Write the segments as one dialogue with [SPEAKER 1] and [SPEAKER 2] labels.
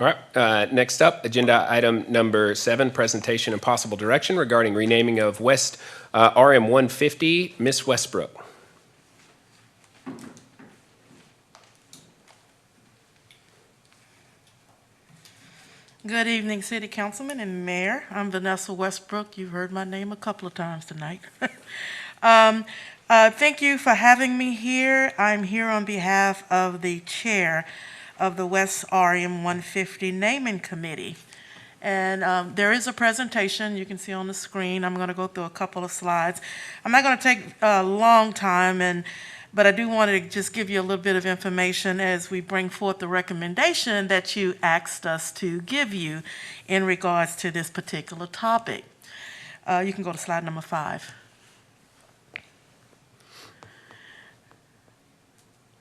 [SPEAKER 1] All right, next up, agenda item number 7, presentation and possible direction regarding renaming of West RM 150. Ms. Westbrook.
[SPEAKER 2] Good evening, City Councilman and Mayor. I'm Vanessa Westbrook. You've heard my name a couple of times tonight. Thank you for having me here. I'm here on behalf of the chair of the West RM 150 Naming Committee. And there is a presentation you can see on the screen. I'm going to go through a couple of slides. I'm not going to take a long time, but I do want to just give you a little bit of information as we bring forth the recommendation that you asked us to give you in regards to this particular topic. You can go to slide number 5.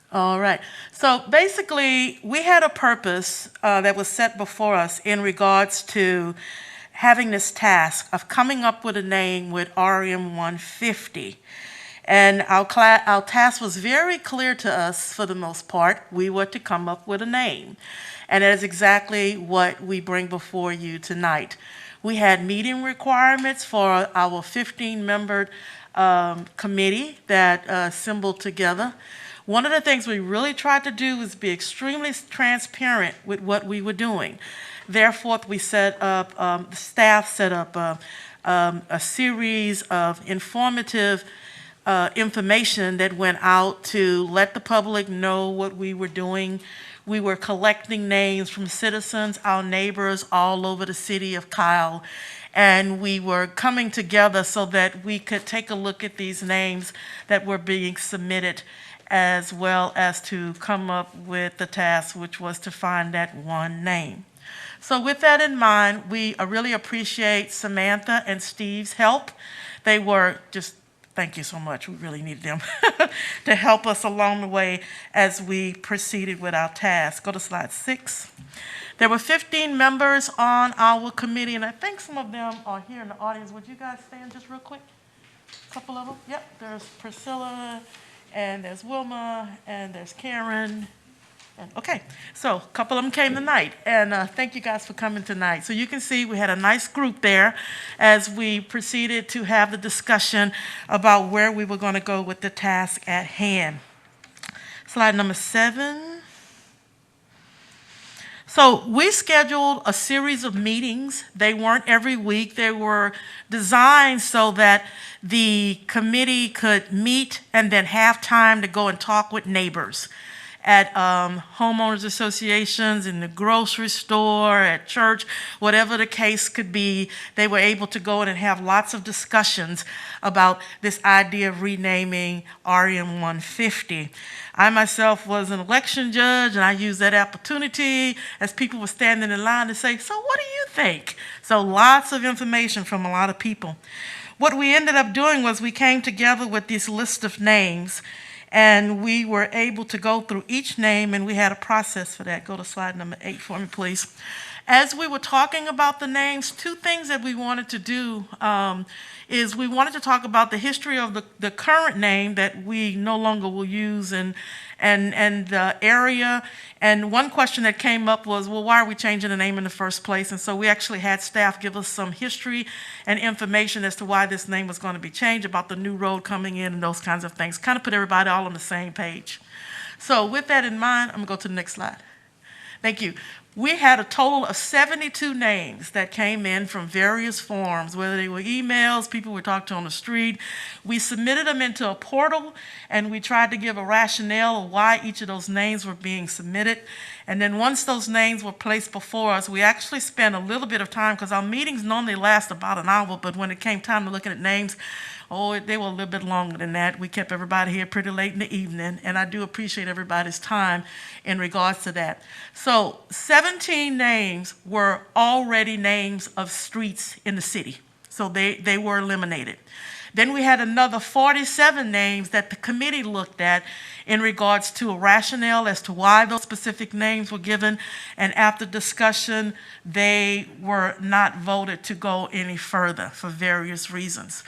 [SPEAKER 2] All right. So basically, we had a purpose that was set before us in regards to having this task of coming up with a name with RM 150. And our task was very clear to us for the most part. We were to come up with a name. And that is exactly what we bring before you tonight. We had meeting requirements for our 15-member committee that assembled together. One of the things we really tried to do was be extremely transparent with what we were doing. Therefore, we set up, the staff set up a series of informative information that went out to let the public know what we were doing. We were collecting names from citizens, our neighbors all over the city of Kyle, and we were coming together so that we could take a look at these names that were being submitted, as well as to come up with the task, which was to find that one name. So with that in mind, we really appreciate Samantha and Steve's help. They were just, thank you so much. We really needed them to help us along the way as we proceeded with our task. Go to slide 6. There were 15 members on our committee, and I think some of them are here in the audience. Would you guys stand just real quick? A couple of them? Yep, there's Priscilla, and there's Wilma, and there's Karen. And, okay, so a couple of them came tonight, and thank you guys for coming tonight. So you can see we had a nice group there as we proceeded to have the discussion about where we were going to go with the task at hand. Slide number 7. So we scheduled a series of meetings. They weren't every week. They were designed so that the committee could meet and then have time to go and talk with neighbors at homeowners associations, in the grocery store, at church, whatever the case could be. They were able to go in and have lots of discussions about this idea of renaming RM 150. I myself was an election judge, and I used that opportunity as people were standing in line to say, so what do you think? So lots of information from a lot of people. What we ended up doing was we came together with this list of names, and we were able to go through each name, and we had a process for that. Go to slide number 8 for me, please. As we were talking about the names, 2 things that we wanted to do is we wanted to talk about the history of the current name that we no longer will use and the area. And one question that came up was, well, why are we changing the name in the first place? And so we actually had staff give us some history and information as to why this name was going to be changed, about the new road coming in and those kinds of things, kind of put everybody all on the same page. So with that in mind, I'm going to go to the next slide. Thank you. We had a total of 72 names that came in from various forms, whether they were emails, people we talked to on the street. We submitted them into a portal, and we tried to give a rationale of why each of those names were being submitted. And then once those names were placed before us, we actually spent a little bit of time, because our meetings normally last about an hour, but when it came time to looking at names, they were a little bit longer than that. We kept everybody here pretty late in the evening, and I do appreciate everybody's time in regards to that. So 17 names were already names of streets in the city, so they were eliminated. Then we had another 47 names that the committee looked at in regards to a rationale as to why those specific names were given, and after discussion, they were not voted to go any further for various reasons.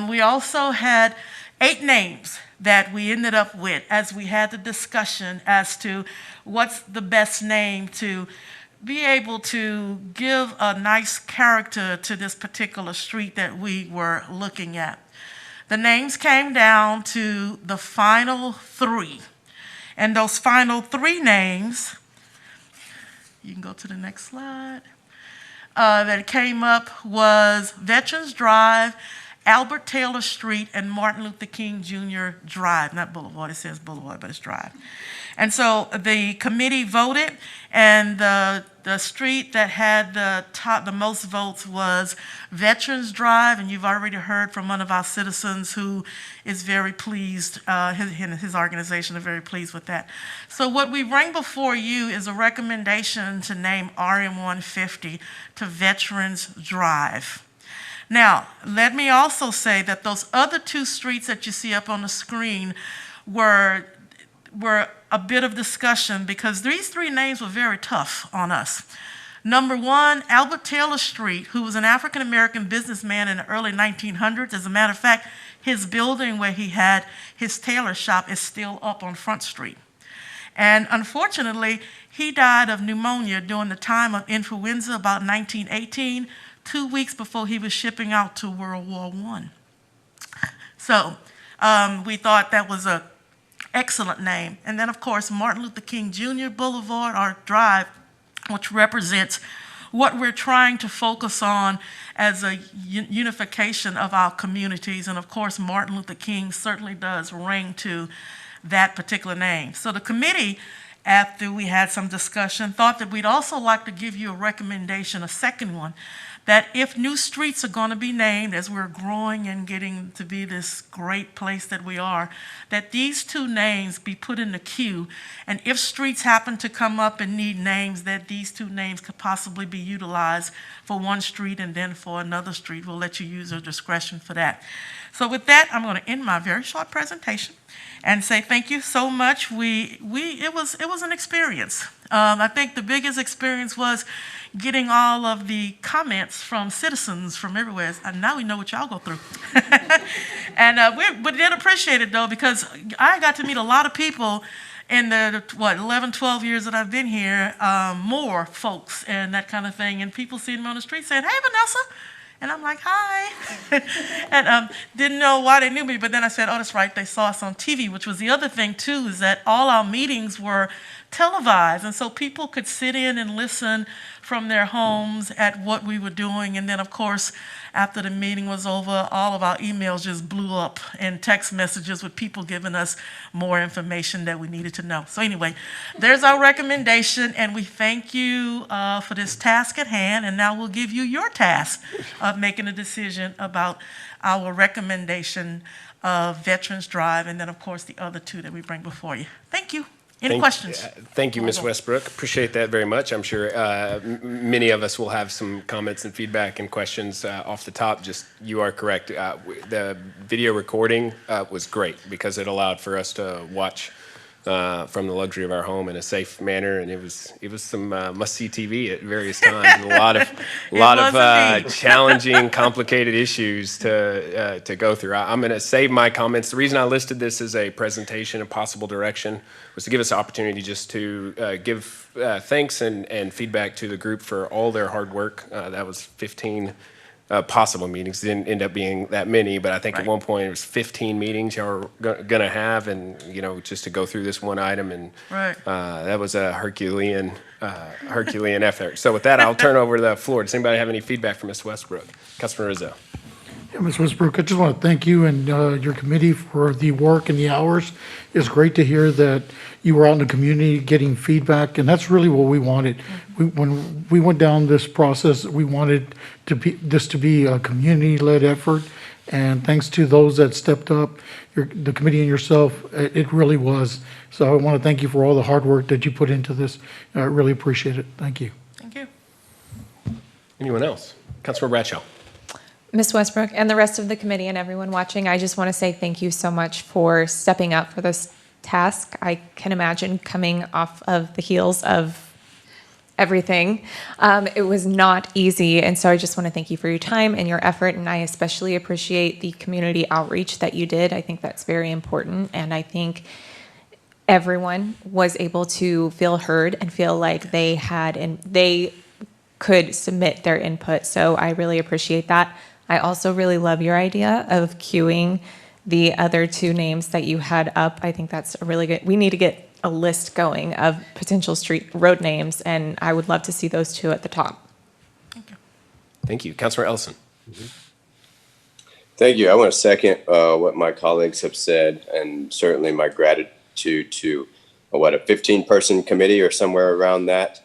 [SPEAKER 2] We also had 8 names that we ended up with as we had the discussion as to what's the best name to be able to give a nice character to this particular street that we were looking at. The names came down to the final three. And those final three names, you can go to the next slide, that came up was Veterans Drive, Albert Taylor Street, and Martin Luther King Jr. Drive. Not Boulevard, it says Boulevard, but it's Drive. And so the committee voted, and the street that had the most votes was Veterans Drive, and you've already heard from one of our citizens who is very pleased, his organization are very pleased with that. So what we bring before you is a recommendation to name RM 150 to Veterans Drive. Now, let me also say that those other two streets that you see up on the screen were a bit of discussion because these three names were very tough on us. Number one, Albert Taylor Street, who was an African-American businessman in the early 1900s. As a matter of fact, his building where he had his tailor shop is still up on Front Street. And unfortunately, he died of pneumonia during the time of influenza, about 1918, 2 weeks before he was shipping out to World War I. So we thought that was an excellent name. And then, of course, Martin Luther King Jr. Boulevard or Drive, which represents what we're trying to focus on as a unification of our communities. And of course, Martin Luther King certainly does ring to that particular name. So the committee, after we had some discussion, thought that we'd also like to give you a recommendation, a second one, that if new streets are going to be named as we're growing and getting to be this great place that we are, that these two names be put in the queue. And if streets happen to come up and need names, that these two names could possibly be utilized for one street and then for another street. We'll let you use your discretion for that. So with that, I'm going to end my very short presentation and say thank you so much. It was an experience. I think the biggest experience was getting all of the comments from citizens from everywhere. And now we know what y'all go through. And we did appreciate it, though, because I got to meet a lot of people in the, 11, 12 years that I've been here, more folks and that kind of thing. And people seeing me on the street saying, "Hey, Vanessa." And I'm like, "Hi." And didn't know why they knew me. But then I said, "Oh, that's right. They saw us on TV," which was the other thing, too, is that all our meetings were televised. And so people could sit in and listen from their homes at what we were doing. And then, of course, after the meeting was over, all of our emails just blew up and text messages with people giving us more information that we needed to know. So anyway, there's our recommendation, and we thank you for this task at hand. And now we'll give you your task of making a decision about our recommendation of Veterans Drive, and then, of course, the other two that we bring before you. Thank you. Any questions?
[SPEAKER 1] Thank you, Ms. Westbrook. Appreciate that very much. I'm sure many of us will have some comments and feedback and questions off the top. Just, you are correct. The video recording was great because it allowed for us to watch from the luxury of our home in a safe manner, and it was some must-see TV at various times. A lot of challenging, complicated issues to go through. I'm going to save my comments. The reason I listed this as a presentation of possible direction was to give us an opportunity just to give thanks and feedback to the group for all their hard work. That was 15 possible meetings. Didn't end up being that many, but I think at one point it was 15 meetings y'all were going to have, and just to go through this one item, and that was a Herculean effort. So with that, I'll turn over the floor. Does anybody have any feedback for Ms. Westbrook? Councilman Rizzo.
[SPEAKER 3] Yeah, Ms. Westbrook, I just want to thank you and your committee for the work and the hours. It's great to hear that you were out in the community getting feedback, and that's really what we wanted. When we went down this process, we wanted this to be a community-led effort, and thanks to those that stepped up, the committee and yourself, it really was. So I want to thank you for all the hard work that you put into this. I really appreciate it. Thank you.
[SPEAKER 2] Thank you.
[SPEAKER 1] Anyone else? Councilman Bradshaw.
[SPEAKER 4] Ms. Westbrook and the rest of the committee and everyone watching, I just want to say thank you so much for stepping up for this task. I can imagine coming off of the heels of everything. It was not easy, and so I just want to thank you for your time and your effort, and I especially appreciate the community outreach that you did. I think that's very important, and I think everyone was able to feel heard and feel like they had, and they could submit their input. So I really appreciate that. I also really love your idea of queuing the other two names that you had up. I think that's a really good, we need to get a list going of potential road names, and I would love to see those two at the top.
[SPEAKER 1] Thank you. Councilor Ellison.
[SPEAKER 5] Thank you. I want to second what my colleagues have said, and certainly my gratitude to a 15-person committee or somewhere around that,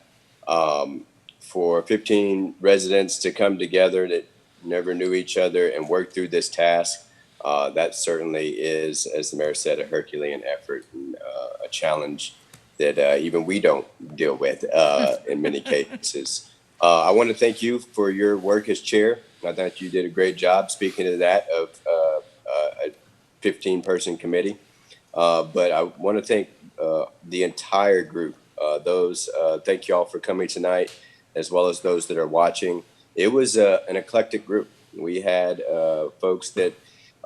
[SPEAKER 5] for 15 residents to come together that never knew each other and work through this task. That certainly is, as the mayor said, a Herculean effort and a challenge that even we don't deal with in many cases. I want to thank you for your work as chair. I thought you did a great job speaking to that of a 15-person committee. But I want to thank the entire group. Thank you all for coming tonight, as well as those that are watching. It was an eclectic group. We had folks that,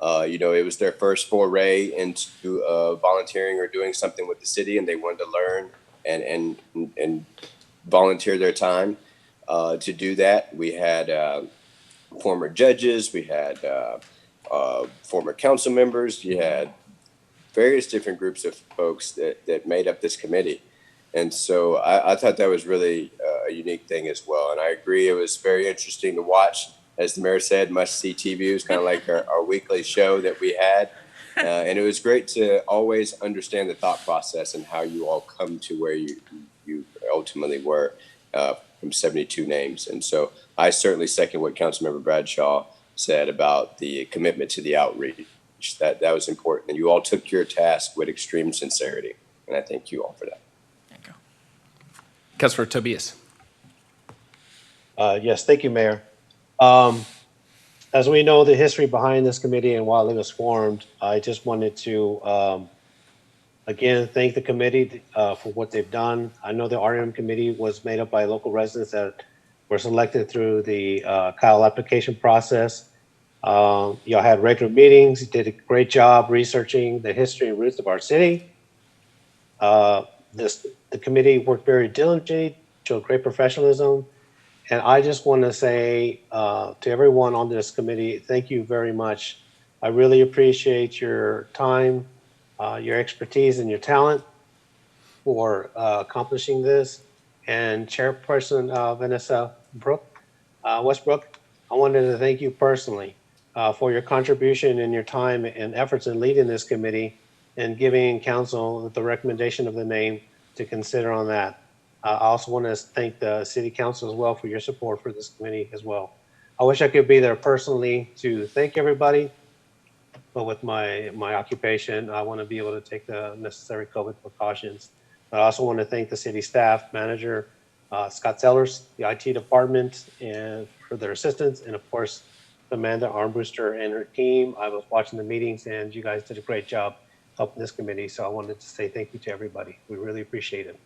[SPEAKER 5] it was their first foray into volunteering or doing something with the city, and they wanted to learn and volunteer their time to do that. We had former judges, we had former council members, you had various different groups of folks that made up this committee. And so I thought that was really a unique thing as well. And I agree, it was very interesting to watch. As the mayor said, must-see TV. It was kind of like our weekly show that we had. And it was great to always understand the thought process and how you all come to where you ultimately were from 72 names. And so I certainly second what Councilmember Bradshaw said about the commitment to the outreach. That was important. And you all took your task with extreme sincerity. And I thank you all for that.
[SPEAKER 1] Thank you. Councilor Tobias.
[SPEAKER 6] Yes, thank you, Mayor. As we know the history behind this committee and while it was formed, I just wanted to, again, thank the committee for what they've done. I know the RM committee was made up by local residents that were selected through the Kyle application process. Y'all had regular meetings. You did a great job researching the history and roots of our city. The committee worked very diligently, showed great professionalism. And I just want to say to everyone on this committee, thank you very much. I really appreciate your time, your expertise, and your talent for accomplishing this. And Chairperson Vanessa Westbrook, I wanted to thank you personally for your contribution and your time and efforts in leading this committee and giving council the recommendation of the name to consider on that. I also want to thank the city council as well for your support for this committee as well. I wish I could be there personally to thank everybody, but with my occupation, I want to be able to take the necessary COVID precautions. But I also want to thank the city staff, manager, Scott Sellers, the IT department, and for their assistance, and of course, Amanda Armbruster and her team. I was watching the meetings, and you guys did a great job helping this committee. So I wanted to say thank you to everybody. We really appreciate it.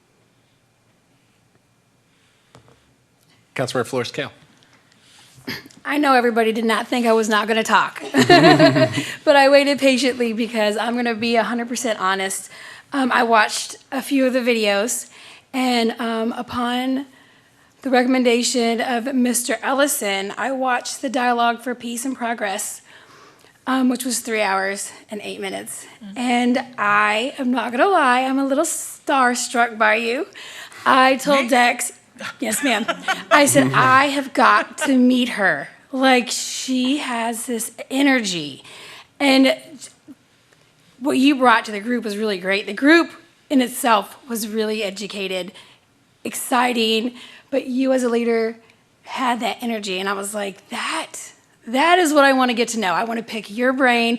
[SPEAKER 1] Councilmember Flores Kale.
[SPEAKER 7] I know everybody did not think I was not going to talk, but I waited patiently because I'm going to be 100% honest. I watched a few of the videos, and upon the recommendation of Mr. Ellison, I watched the Dialogue for Peace and Progress, which was 3 hours and 8 minutes. And I am not going to lie, I'm a little starstruck by you. I told Dex, yes, ma'am. I said, I have got to meet her. Like, she has this energy. And what you brought to the group was really great. The group in itself was really educated, exciting, but you as a leader had that energy. And I was like, that is what I want to get to know. I want to pick your brain.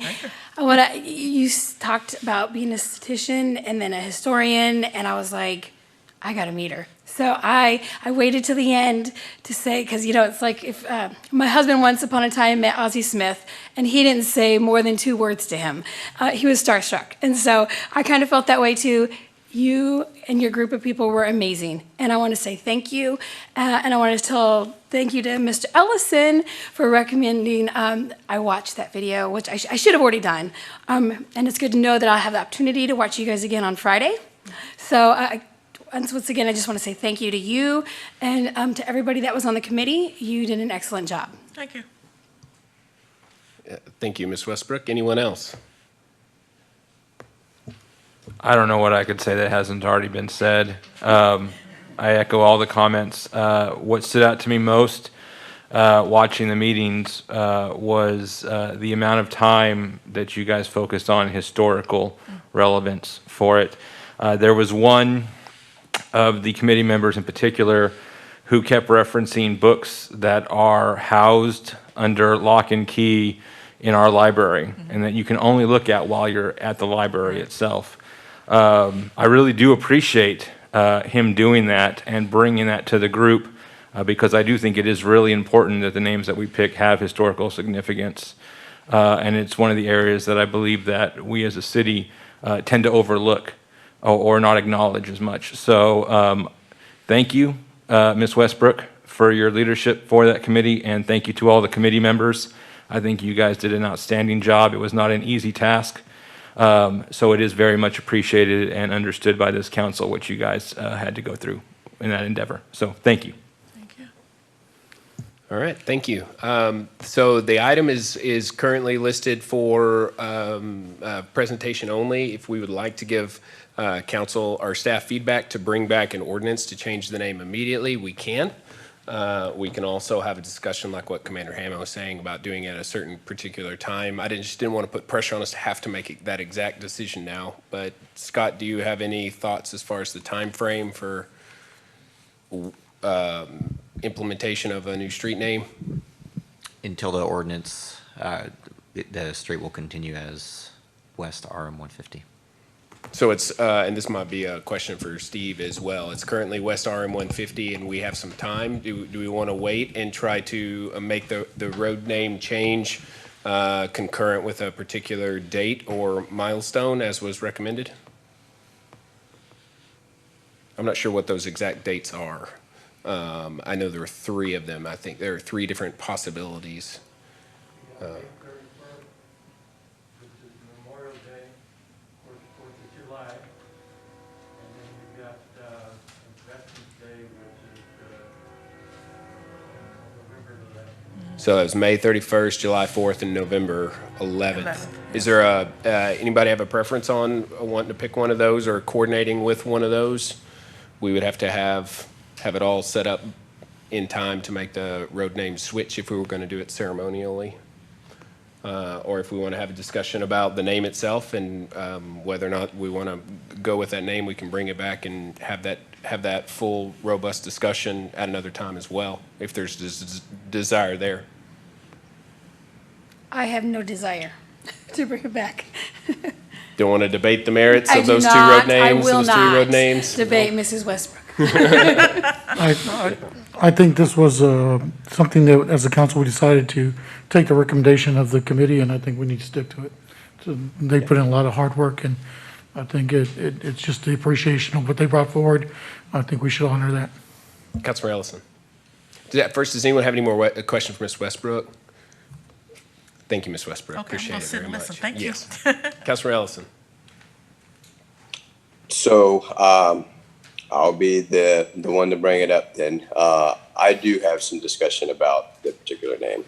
[SPEAKER 7] You talked about being a statistician and then a historian, and I was like, I got to meet her. So I waited till the end to say, because, it's like if my husband once upon a time met Ozzie Smith, and he didn't say more than 2 words to him. He was starstruck. And so I kind of felt that way too. You and your group of people were amazing, and I want to say thank you. And I want to tell thank you to Mr. Ellison for recommending. I watched that video, which I should have already done, and it's good to know that I'll have the opportunity to watch you guys again on Friday. So, and once again, I just want to say thank you to you and to everybody that was on the committee. You did an excellent job.
[SPEAKER 2] Thank you.
[SPEAKER 1] Thank you, Ms. Westbrook. Anyone else?
[SPEAKER 8] I don't know what I could say that hasn't already been said. I echo all the comments. What stood out to me most watching the meetings was the amount of time that you guys focused on historical relevance for it. There was one of the committee members in particular who kept referencing books that are housed under lock and key in our library and that you can only look at while you're at the library itself. I really do appreciate him doing that and bringing that to the group because I do think it is really important that the names that we pick have historical significance. And it's one of the areas that I believe that we as a city tend to overlook or not acknowledge as much. So thank you, Ms. Westbrook, for your leadership for that committee, and thank you to all the committee members. I think you guys did an outstanding job. It was not an easy task. So it is very much appreciated and understood by this council what you guys had to go through in that endeavor. So thank you.
[SPEAKER 2] Thank you.
[SPEAKER 1] All right, thank you. So the item is currently listed for presentation only. If we would like to give council or staff feedback to bring back an ordinance to change the name immediately, we can. We can also have a discussion like what Commander Hammond was saying about doing it at a certain particular time. I just didn't want to put pressure on us to have to make that exact decision now. But Scott, do you have any thoughts as far as the time frame for implementation of a new street name?
[SPEAKER 9] Until the ordinance, the street will continue as West RM 150.
[SPEAKER 1] So it's, and this might be a question for Steve as well. It's currently West RM 150 and we have some time. Do we want to wait and try to make the road name change concurrent with a particular date or milestone as was recommended? I'm not sure what those exact dates are. I know there are 3 of them. I think there are 3 different possibilities. So it was May 31st, July 4th, and November 11th. Is there anybody have a preference on wanting to pick one of those or coordinating with one of those? We would have to have it all set up in time to make the road name switch if we were going to do it ceremonially. Or if we want to have a discussion about the name itself and whether or not we want to go with that name, we can bring it back and have that full, robust discussion at another time as well, if there's desire there.
[SPEAKER 7] I have no desire to bring it back.
[SPEAKER 1] Don't want to debate the merits
[SPEAKER 7] I
[SPEAKER 1] of
[SPEAKER 7] do
[SPEAKER 1] those 2
[SPEAKER 7] not.
[SPEAKER 1] road names,
[SPEAKER 7] I will
[SPEAKER 1] those 3 road
[SPEAKER 7] not
[SPEAKER 1] names?
[SPEAKER 7] debate Mrs. Westbrook.
[SPEAKER 3] I think this was something that, as a council, we decided to take the recommendation of the committee, and I think we need to stick to it. So they put in a lot of hard work, and I think it's just the appreciation of what they brought forward. I think we should honor that.
[SPEAKER 1] Councilor Ellison. First, does anyone have any more questions for Ms. Westbrook? Thank you, Ms. Westbrook.
[SPEAKER 2] Okay,
[SPEAKER 1] Appreciate
[SPEAKER 2] I'm
[SPEAKER 1] it
[SPEAKER 2] gonna sit
[SPEAKER 1] very
[SPEAKER 2] and
[SPEAKER 1] much.
[SPEAKER 2] listen. Thank you.
[SPEAKER 1] Yes. Councilor Ellison.
[SPEAKER 5] So I'll be the one to bring it up then. I do have some discussion about the particular name.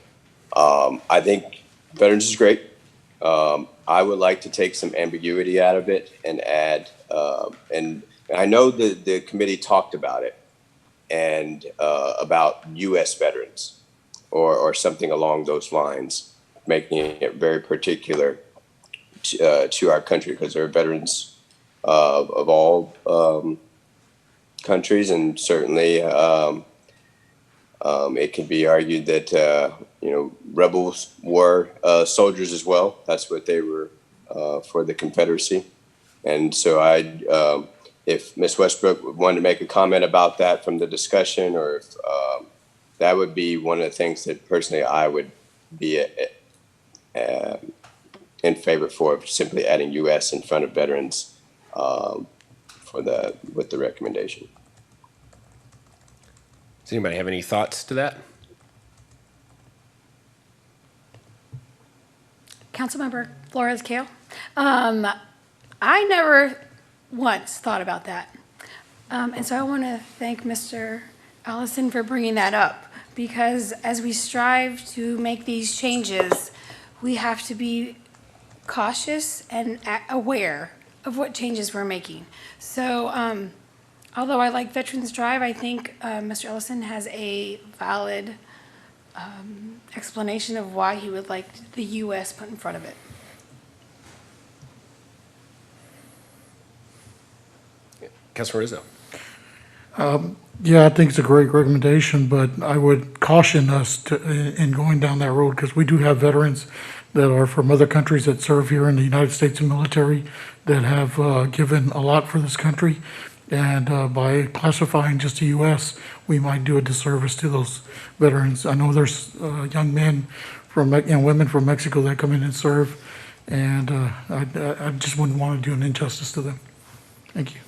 [SPEAKER 5] I think Veterans is great. I would like to take some ambiguity out of it and add, and I know the committee talked about it and about U.S. veterans or something along those lines, making it very particular to our country because there are veterans of all countries, and certainly it can be argued that rebels were soldiers as well. That's what they were for the Confederacy, and so if Ms. Westbrook wanted to make a comment about that from the discussion, or if that would be one of the things that personally I would be in favor for, simply adding U.S. in front of veterans with the recommendation.
[SPEAKER 1] Does anybody have any thoughts to that?
[SPEAKER 7] Councilmember Flores Kale. I never once thought about that. And so I want to thank Mr. Allison for bringing that up, because as we strive to make these changes, we have to be cautious and aware of what changes we're making. So although I like Veterans Drive, I think Mr. Ellison has a valid explanation of why he would like the U.S. put in front of it.
[SPEAKER 1] Councilor Rizzo.
[SPEAKER 3] Yeah, I think it's a great recommendation, but I would caution us in going down that road, because we do have veterans that are from other countries that serve here in the United States military that have given a lot for this country. And by classifying just the U.S., we might do a disservice to those veterans. I know there's young men and women from Mexico that come in and serve, and I just wouldn't want to do an injustice to them. Thank you.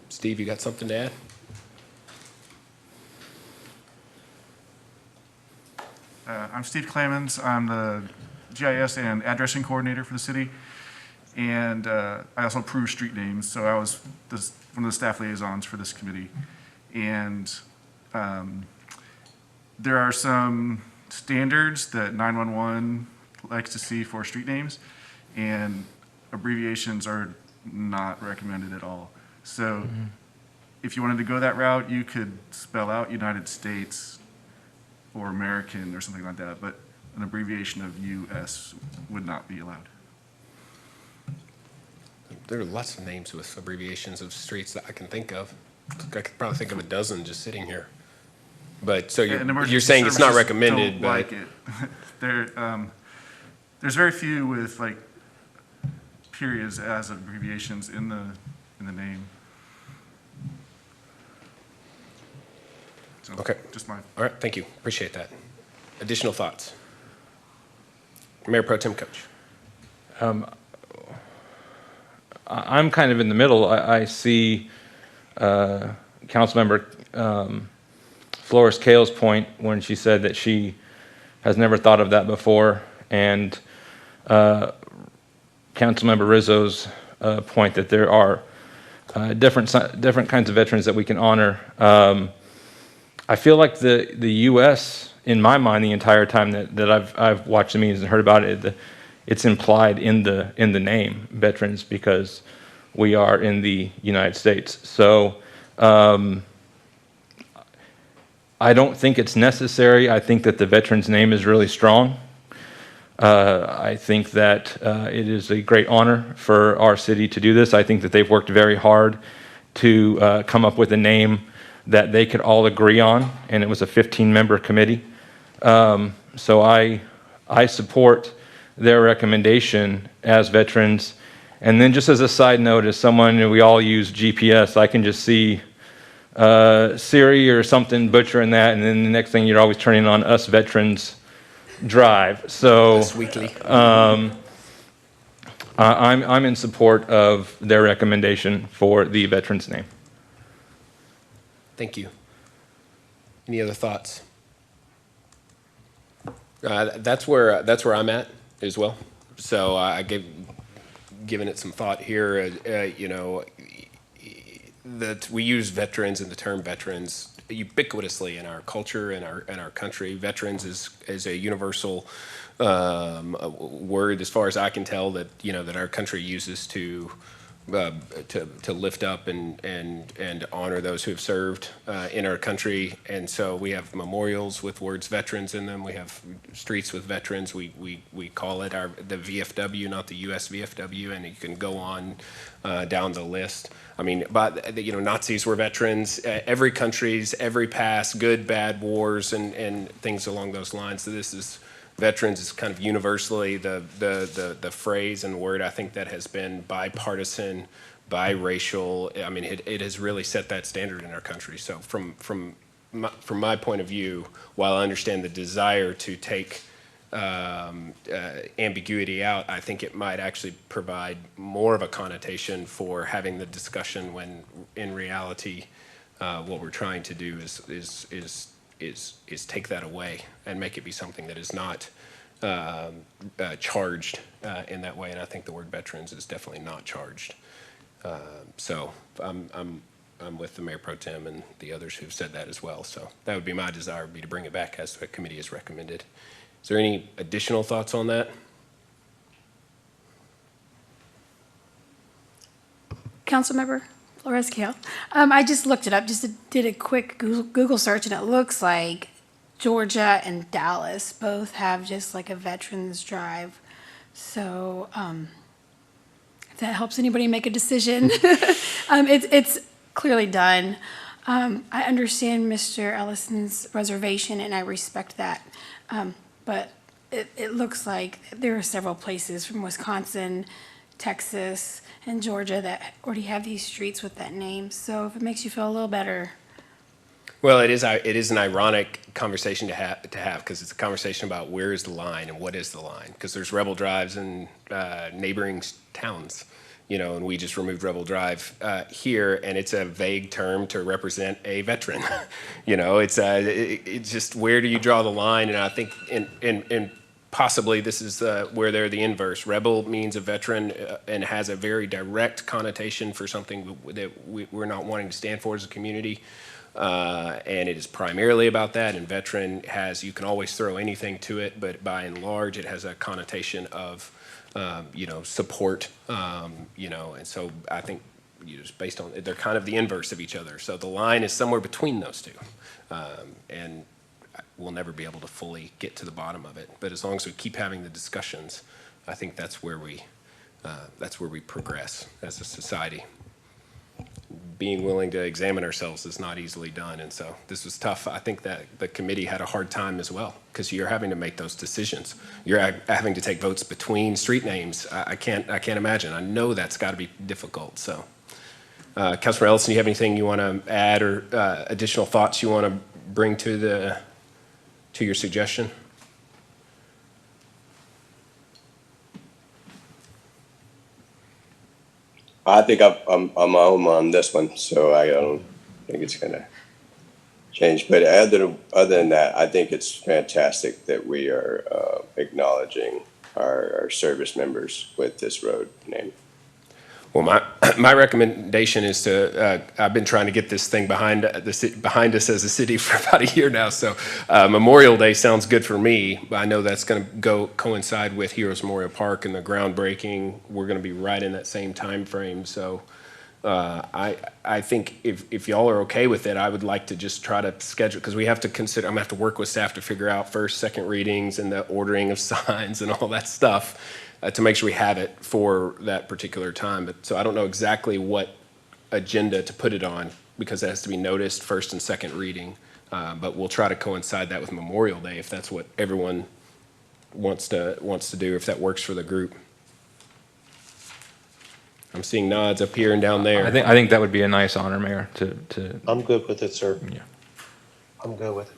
[SPEAKER 1] Steve, you got something to add?
[SPEAKER 10] I'm Steve Clemens. I'm the GIS and addressing coordinator for the city. And I also approve street names, so I was one of the staff liaisons for this committee. And there are some standards that 911 likes to see for street names, and abbreviations are not recommended at all. So if you wanted to go that route, you could spell out United States or American or something like that, but an abbreviation of US would not be allowed.
[SPEAKER 1] There are lots of names with abbreviations of streets that I can think of. I could probably think of a dozen just sitting here. But so you're saying it's not recommended, but
[SPEAKER 10] like it. There's very few with like periods as abbreviations in the name. So,
[SPEAKER 1] okay.
[SPEAKER 10] Just my.
[SPEAKER 1] All right, thank you. Appreciate that. Additional thoughts? Mayor Pro Tem Coach.
[SPEAKER 8] I'm kind of in the middle. I see Councilmember Flores Kale's point when she said that she has never thought of that before, and Councilmember Rizzo's point that there are different kinds of veterans that we can honor. I feel like the U.S., in my mind, the entire time that I've watched the meetings and heard about it, it's implied in the name veterans, because we are in the United States. So I don't think it's necessary. I think that the veterans name is really strong. I think that it is a great honor for our city to do this. I think that they've worked very hard to come up with a name that they could all agree on, and it was a 15-member committee. So I support their recommendation as veterans. And then just as a side note, as someone who we all use GPS, I can just see Siri or something butchering that, and then the next thing you're always turning on Us Veterans Drive. So
[SPEAKER 1] Weekly.
[SPEAKER 8] I'm in support of their recommendation for the veterans name.
[SPEAKER 1] Thank you. Any other thoughts? That's where I'm at as well. So given it some thought here. That we use veterans and the term veterans ubiquitously in our culture and our country. Veterans is a universal word, as far as I can tell, that that our country uses to lift up and honor those who have served in our country. And so we have memorials with words veterans in them. We have streets with veterans. We call it the VFW, not the US VFW, and you can go on down the list. I mean, but Nazis were veterans. Every country's, every past, good, bad wars and things along those lines. So this is veterans is kind of universally the phrase and word, I think, that has been bipartisan, biracial. I mean, it has really set that standard in our country. So from my point of view, while I understand the desire to take ambiguity out, I think it might actually provide more of a connotation for having the discussion when in reality, what we're trying to do is take that away and make it be something that is not charged in that way. And I think the word veterans is definitely not charged. So I'm with the Mayor Pro Tem and the others who've said that as well. So that would be my desire, would be to bring it back as the committee has recommended. Is there any additional thoughts on that?
[SPEAKER 7] Councilmember Flores Kale. I just looked it up, did a quick Google search, and it looks like Georgia and Dallas both have just like a Veterans Drive. So if that helps anybody make a decision, it's clearly done. I understand Mr. Ellison's reservation, and I respect that. But it looks like there are several places from Wisconsin, Texas, and Georgia that already have these streets with that name. So if it makes you feel a little better.
[SPEAKER 1] Well, it is an ironic conversation to have because it's a conversation about where is the line and what is the line, because there's Rebel Drives in neighboring towns, and we just removed Rebel Drive here, and it's a vague term to represent a veteran. It's just, where do you draw the line? And I think in possibly this is where they're the inverse. Rebel means a veteran and has a very direct connotation for something that we're not wanting to stand for as a community. And it is primarily about that. And veteran you can always throw anything to it, but by and large, it has a connotation of, support, and so I think just based on, they're kind of the inverse of each other. So the line is somewhere between those two. And we'll never be able to fully get to the bottom of it. But as long as we keep having the discussions, I think that's where we progress as a society. Being willing to examine ourselves is not easily done, and so this was tough. I think that the committee had a hard time as well, because you're having to make those decisions. You're having to take votes between street names. I can't imagine. I know that's got to be difficult. So, Councilor Ellison, do you have anything you want to add or additional thoughts you want to bring to your suggestion?
[SPEAKER 5] I think I'm home on this one, so I don't think it's going to change. But other than that, I think it's fantastic that we are acknowledging our service members with this road name.
[SPEAKER 1] Well, my recommendation is to, I've been trying to get this thing behind us as a city for about a year now, so Memorial Day sounds good for me, but I know that's going to coincide with Heroes Memorial Park and the groundbreaking. We're going to be right in that same time frame, so I think if y'all are okay with it, I would like to just try to schedule, because we have to consider, I'm going to have to work with staff to figure out first, second readings and the ordering of signs and all that stuff. To make sure we have it for that particular time. But so I don't know exactly what agenda to put it on, because it has to be noticed first and second reading. But we'll try to coincide that with Memorial Day if that's what everyone wants to do, if that works for the group. I'm seeing nods up here and down there.
[SPEAKER 8] I think that would be a nice honor, Mayor, to.
[SPEAKER 6] I'm good with it, sir.
[SPEAKER 8] Yeah.
[SPEAKER 6] I'm good with it.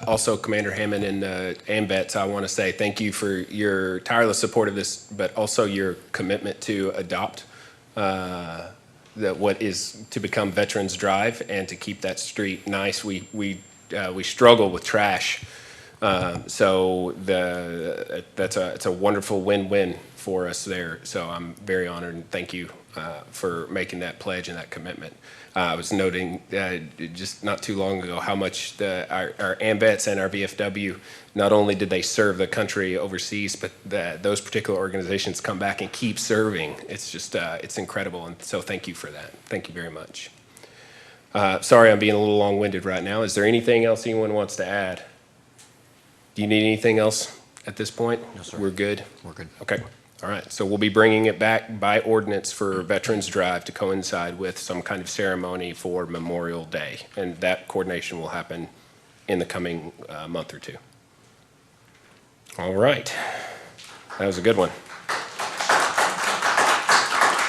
[SPEAKER 1] Also, Commander Hammond and AMVETS, I want to say thank you for your tireless support of this, but also your commitment to adopt what is to become Veterans Drive and to keep that street nice. We struggle with trash, so it's a wonderful win-win for us there. So I'm very honored, and thank you for making that pledge and that commitment. I was noting just not too long ago how much our AMVETS and our VFW, not only did they serve the country overseas, but those particular organizations come back and keep serving. It's just, it's incredible. And so thank you for that. Thank you very much. Sorry, I'm being a little long-winded right now. Is there anything else anyone wants to add? Do you need anything else at this point?
[SPEAKER 9] No, sir.
[SPEAKER 1] We're good?
[SPEAKER 9] We're good.
[SPEAKER 1] Okay. All right, so we'll be bringing it back by ordinance for Veterans Drive to coincide with some kind of ceremony for Memorial Day. And that coordination will happen in the coming month or two. All right, that was a good one.